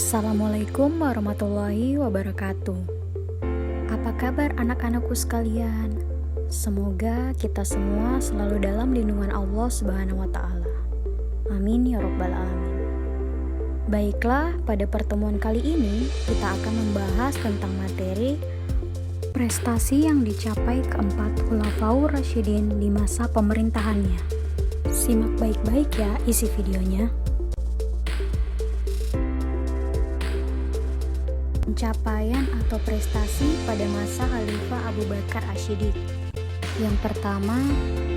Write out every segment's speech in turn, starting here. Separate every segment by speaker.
Speaker 1: Assalamualaikum warahmatullahi wabarakatuh. Apa kabar anak-anakku sekalian? Semoga kita semua selalu dalam lindungan Allah Subhanahu wa Ta'ala. Amin ya Rabbal Alamin. Baiklah, pada pertemuan kali ini kita akan membahas tentang materi prestasi yang dicapai keempat Khulafaur Rasyidin di masa pemerintahannya. Simak baik-baik ya isi videonya. Pencapaian atau prestasi pada masa Khalifah Abu Bakar Asy-Syiddiq. Yang pertama,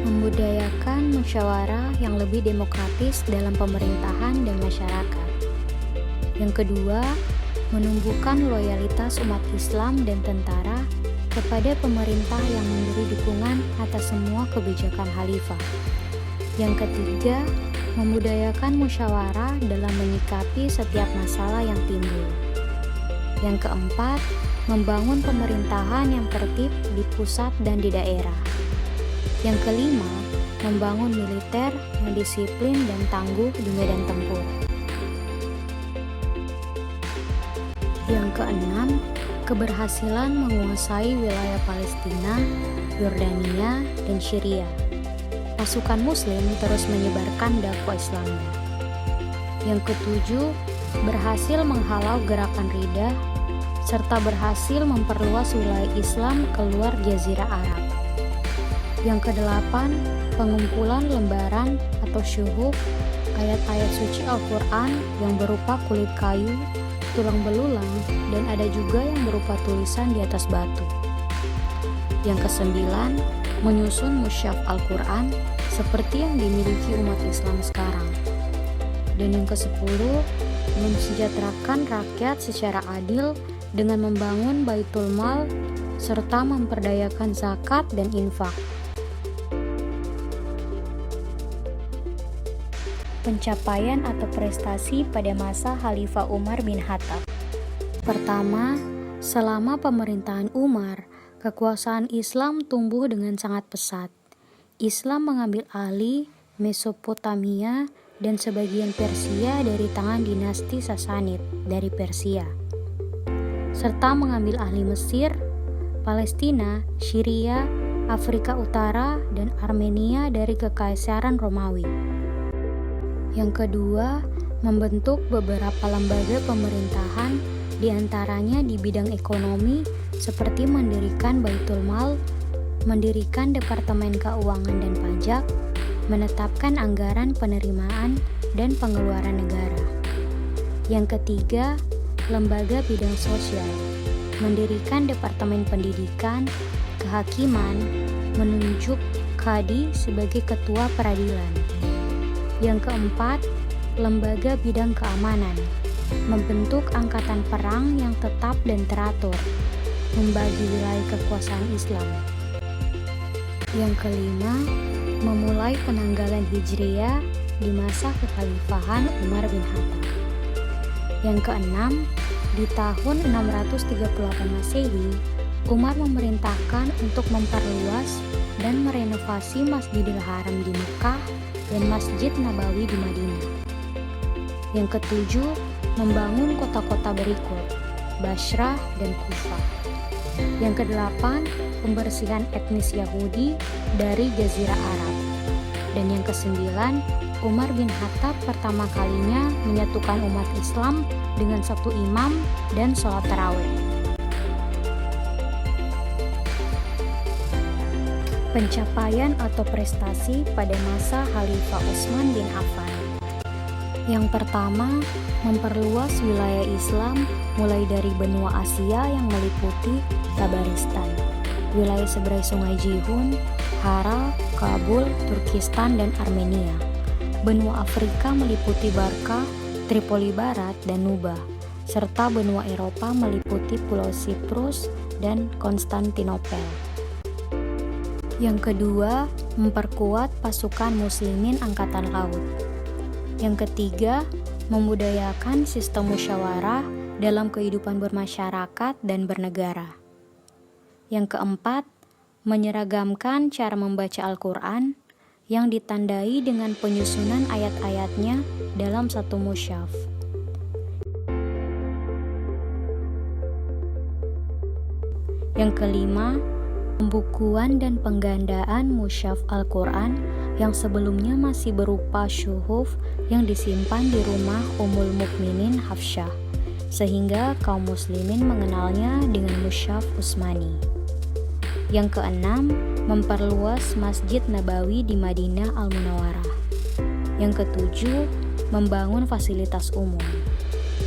Speaker 1: membudayakan musyawarah yang lebih demokratis dalam pemerintahan dan masyarakat. Yang kedua, menumbuhkan loyalitas umat Islam dan tentara kepada pemerintah yang memberi dukungan atas semua kebijakan Khalifah. Yang ketiga, membudayakan musyawarah dalam menyikapi setiap masalah yang timbul. Yang keempat, membangun pemerintahan yang tertib di pusat dan di daerah. Yang kelima, membangun militer yang disiplin dan tangguh di medan tempur. Yang keenam, keberhasilan menguasai wilayah Palestina, Yordania, dan Syria. Pasukan Muslim terus menyebarkan dakwah Islamnya. Yang ketujuh, berhasil menghalau gerakan Riddah serta berhasil memperluas wilayah Islam keluar Jazirah Arab. Yang kedelapan, pengumpulan lembaran atau syuhuf ayat-ayat suci Al-Quran yang berupa kulit kayu, tulang belulang, dan ada juga yang berupa tulisan di atas batu. Yang kesembilan, menyusun mushaf Al-Quran seperti yang dimiliki umat Islam sekarang. Dan yang kesepuluh, mensejahterakan rakyat secara adil dengan membangun Baitul Mal serta memperdayakan zakat dan infak. Pencapaian atau prestasi pada masa Khalifah Umar bin Khattab. Pertama, selama pemerintahan Umar, kekuasaan Islam tumbuh dengan sangat pesat. Islam mengambil alih Mesopotamia dan sebagian Persia dari tangan dinasti Sasanid dari Persia, serta mengambil alih Mesir, Palestina, Syria, Afrika Utara, dan Armenia dari Kekaisaran Romawi. Yang kedua, membentuk beberapa lembaga pemerintahan, diantaranya di bidang ekonomi, seperti mendirikan Baitul Mal, mendirikan Departemen Keuangan dan Pajak, menetapkan anggaran penerimaan dan pengeluaran negara. Yang ketiga, lembaga bidang sosial, mendirikan Departemen Pendidikan, Kehakiman, menunjuk Qadi sebagai ketua peradilan. Yang keempat, lembaga bidang keamanan, membentuk angkatan perang yang tetap dan teratur, membagi wilayah kekuasaan Islam. Yang kelima, memulai penanggalan Hijriyah di masa kekhalifahan Umar bin Khattab. Yang keenam, di tahun 638 Masehi, Umar memerintahkan untuk memperluas dan merenovasi Masjidil Haram di Mekah dan Masjid Nabawi di Madinah. Yang ketujuh, membangun kota-kota berikut, Bashrah dan Kufah. Yang kedelapan, pembersihan etnis Yahudi dari Jazirah Arab. Dan yang kesembilan, Umar bin Khattab pertama kalinya menyatukan umat Islam dengan satu imam dan sholat tarawih. Pencapaian atau prestasi pada masa Khalifah Utsman bin Affan. Yang pertama, memperluas wilayah Islam mulai dari benua Asia yang meliputi Tabaristan, wilayah sebelah Sungai Jihun, Hara, Kabul, Turkistan, dan Armenia. Benua Afrika meliputi Barka, Tripoli Barat, dan Nuba, serta benua Eropa meliputi Pulau Siprus dan Konstantinopel. Yang kedua, memperkuat pasukan muslimin angkatan laut. Yang ketiga, membudayakan sistem musyawarah dalam kehidupan bermasyarakat dan bernegara. Yang keempat, menyeragamkan cara membaca Al-Quran yang ditandai dengan penyusunan ayat-ayatnya dalam satu mushaf. Yang kelima, pembukuan dan penggandaan mushaf Al-Quran yang sebelumnya masih berupa syuhuf yang disimpan di rumah Ummul Mukminin Hafsyah, sehingga kaum muslimin mengenalnya dengan mushaf Utsmani. Yang keenam, memperluas Masjid Nabawi di Madinah Al-Munawwarah. Yang ketujuh, membangun fasilitas umum.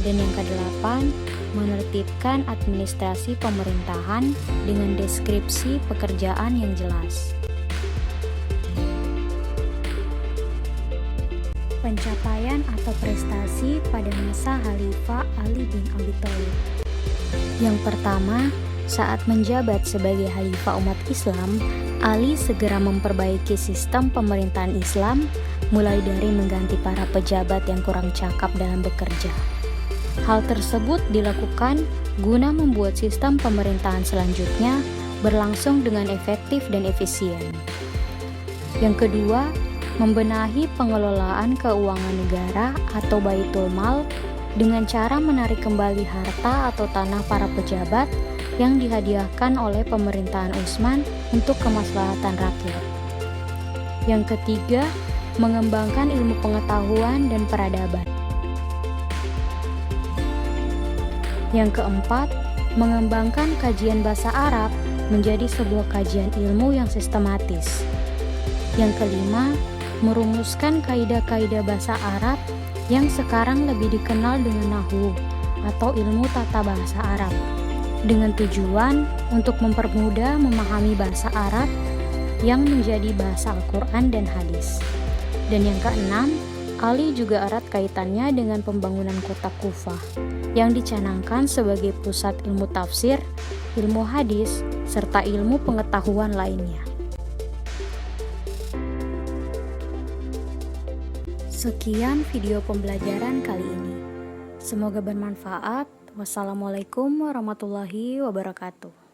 Speaker 1: Dan yang kedelapan, menertibkan administrasi pemerintahan dengan deskripsi pekerjaan yang jelas. Pencapaian atau prestasi pada masa Khalifah Ali bin Abi Thalib. Yang pertama, saat menjabat sebagai Khalifah umat Islam, Ali segera memperbaiki sistem pemerintahan Islam, mulai dari mengganti para pejabat yang kurang cakap dalam bekerja. Hal tersebut dilakukan guna membuat sistem pemerintahan selanjutnya berlangsung dengan efektif dan efisien. Yang kedua, membenahi pengelolaan keuangan negara atau Baitul Mal dengan cara menarik kembali harta atau tanah para pejabat yang dihadiahkan oleh pemerintahan Utsman untuk kemaslahatan rakyat. Yang ketiga, mengembangkan ilmu pengetahuan dan peradaban. Yang keempat, mengembangkan kajian bahasa Arab menjadi sebuah kajian ilmu yang sistematis. Yang kelima, merumuskan kaidah-kaidah bahasa Arab yang sekarang lebih dikenal dengan nahwu atau ilmu tata bahasa Arab, dengan tujuan untuk mempermudah memahami bahasa Arab yang menjadi bahasa Al-Quran dan hadis. Dan yang keenam, Ali juga erat kaitannya dengan pembangunan kota Kufah yang dicanangkan sebagai pusat ilmu tafsir, ilmu hadis, serta ilmu pengetahuan lainnya. Sekian video pembelajaran kali ini. Semoga bermanfaat. Wassalamualaikum warahmatullahi wabarakatuh.